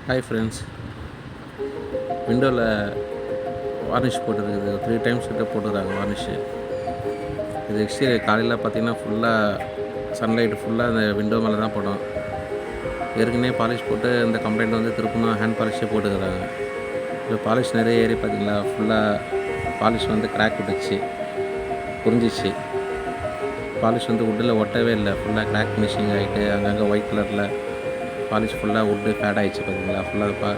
Hi friends. விண்டோவில் varnish போட்டுருக்குது. 3 times கிட்ட போட்டுக்கிறாங்க வார்னிஷு. இது எக்ஸ்டீரியர் காலையில் பார்த்தீங்கன்னா ஃபுல்லாக சன்லைட் ஃபுல்லாக அந்த விண்டோ மேலே தான் படும். ஏற்கனவே பாலிஷ் போட்டு இந்த கம்ப்ளைண்ட் வந்து திருப்பணும் ஹேண்ட் பாலிஷே போட்டுக்கிறாங்க. இப்போ பாலிஷ் நிறைய ஏறி பார்த்தீங்களா, ஃபுல்லாக பாலிஷ் வந்து கிராக் விட்டுச்சு, புரிஞ்சிச்சு. பாலிஷ் வந்து வுட்டில் ஒட்டவே இல்லை, ஃபுல்லாக கிராக் ஃபினிஷிங் ஆகிட்டு அங்கங்கே ஒயிட் கலரில் பாலிஷ் ஃபுல்லாக வுட்டு ஃபேட் ஆகிடுச்சு பார்த்தீங்களா. ஃபுல்லாக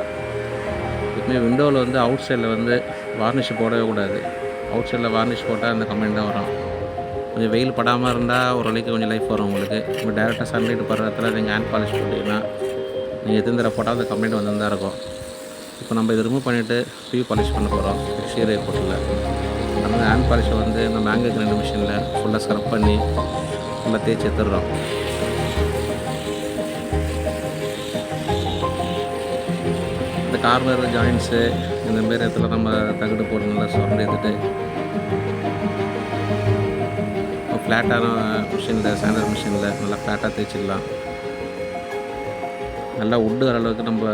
எப்பவுமே விண்டோவில் வந்து அவுட் சைடில் வந்து வார்னிஷ் போடவே கூடாது. அவுட் சைடில் வார்னிஷ் போட்டால் அந்த கம்ப்ளைண்ட் தான் வரும். கொஞ்சம் வெயில் படாமல் இருந்தால் ஓரளவுக்கு கொஞ்சம் லைஃப் வரும் உங்களுக்கு. இப்போ டேரெக்டாக சன்லைட் படுற இடத்துல நீங்கள் ஹேண்ட் பாலிஷ் போட்டிங்கன்னா நீங்கள் எத்தனை தடவை போட்டால் அந்த கம்ப்ளைண்ட் வந்து தான் இருக்கும். இப்போ நம்ம இதை ரிமூவ் பண்ணிவிட்டு பியூ பாலிஷ் பண்ண போகிறோம் எக்ஸ்டீரியர் கோட்டில். அதனால் ஹேண்ட் பாலிஷை வந்து நம்ம ஆங்கிள் கிரைண்டர் மிஷினில் ஃபுல்லாக ஸ்க்ரப் பண்ணி ஃபுல்லாக தேய்ச்சி எடுத்துடுறோம். இந்த கார்னர் ஜாயின்ட்ஸு இந்த மாரி இடத்துல நம்ம தகடு போட்டு நல்லா சுரண்டி எடுத்துட்டு ஃப்ளாட்டான மிஷினில் சாண்டர் மிஷினில் நல்லா ஃப்ளாட்டாக தேய்ச்சிடலாம். நல்லா உட்டு வர அளவுக்கு நம்ம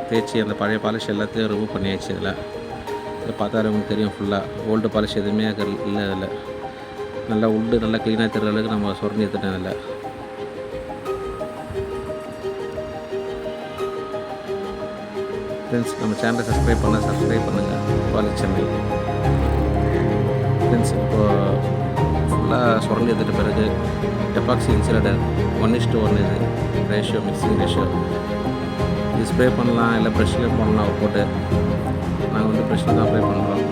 தேய்ச்சி அந்த பழைய பாலிஷ் எல்லாத்தையும் ரிமூவ் பண்ணியாச்சு. இதில் பார்த்தாலே உங்களுக்கு தெரியும், ஃபுல்லாக ஓல்டு பாலிஷ் எதுவுமே இல்லை. அதில் நல்லா உட்டு நல்லா க்ளீனாக தெரிகிற அளவுக்கு நம்ம சுரண்டி எடுத்துட்டேன். அதில் ஃப்ரெண்ட்ஸ், நம்ம சேனலை சப்ஸ்கிரைப் பண்ணுங்கள். Polish channel friends. இப்போது ஃபுல்லாக சுரண்டி எடுத்துகிட்ட பிறகு எபாக்சி இன்சுலேட்டர் 1:1 இது ரேஷியோ, மிக்சிங் ரேஷியோ. இது ஸ்ப்ரே பண்ணலாம், இல்லை ப்ரெஷ்லேயும் பண்ணலாம் போட்டு. நாங்கள் வந்து ப்ரெஷ்ஷில் தான் அப்ளை பண்ணுறோம்.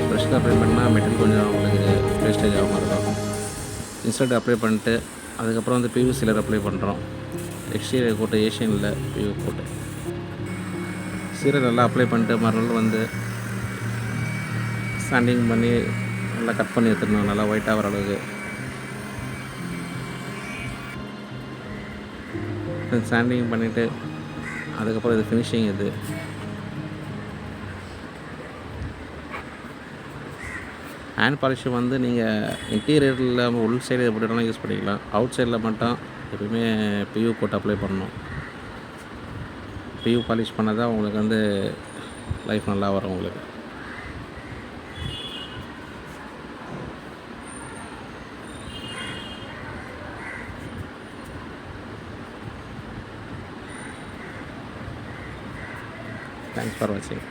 ப்ரெஷ்ஷில் அப்ளை பண்ணால் மெட்டீரியல் கொஞ்சம் உங்களுக்கு வேஸ்டேஜ் ஆகாமல் இருக்கும். இன்சுலேட்டர் அப்ளை பண்ணிட்டு அதுக்கப்புறம் வந்து பிவி சீலர் அப்ளை பண்ணுறோம். எக்ஸ்டீரியர் கோட்டு ஏஷியனில் பிவி கோட்டு சீலர் நல்லா அப்ளை பண்ணிட்டு மறுநாள் வந்து சாண்டிங் பண்ணி நல்லா கட் பண்ணி எடுத்துடணும், நல்லா ஒயிட்டாக வர அளவுக்கு. சாண்டிங் பண்ணிவிட்டு அதுக்கப்புறம் இது ஃபினிஷிங். இது ஹேண்ட் பாலிஷ் வந்து நீங்கள் இன்டீரியரில் உள் சைடு எப்படி வேணாலும் யூஸ் பண்ணிக்கலாம். அவுட் சைடில் மட்டும் எப்பவுமே பியூ கோட் அப்ளை பண்ணணும். பியூ பாலிஷ் பண்ணால் தான் உங்களுக்கு வந்து லைஃப் நல்லா வரும் உங்களுக்கு. Thanks for watching.